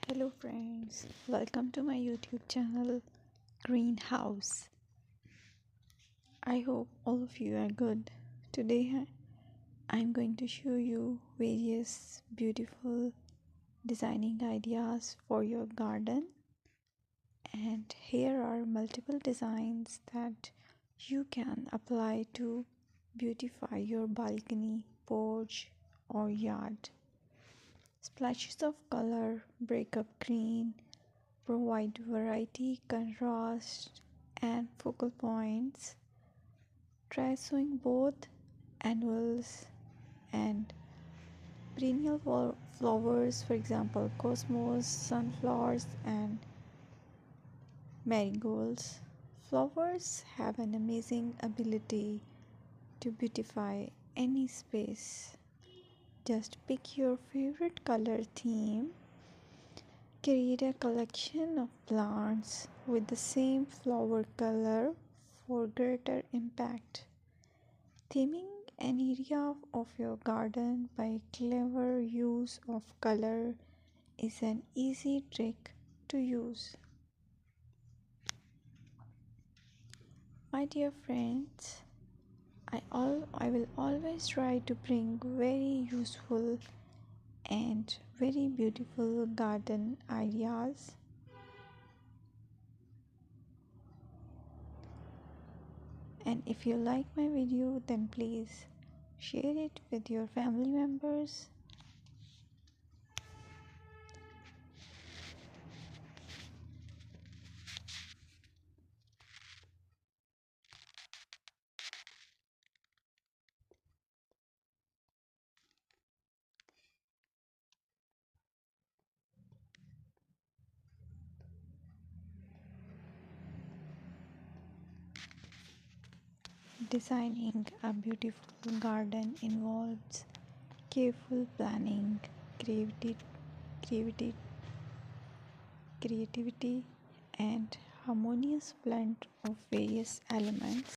Hello friends, welcome to my YouTube channel Greenhouse. I hope all of you are good. Today I'm going to show you various beautiful designing ideas for your garden, and here are multiple designs that you can apply to beautify your balcony, porch or yard. Splashes of color break up green, provide variety, contrast, and focal points. Try sowing both annuals and perennial flowers, for example, cosmos, sunflowers, and marigolds. Flowers have an amazing ability to beautify any space. Just pick your favorite color theme. Create a collection of plants with the same flower color for greater impact. Theming an area of your garden by clever use of color is an easy trick to use. My dear friends, I will always try to bring very useful and very beautiful garden ideas. And if you like my video, then please share it with your family members. Designing a beautiful garden involves careful planning, creativity, creativity, creativity and harmonious blend of various elements.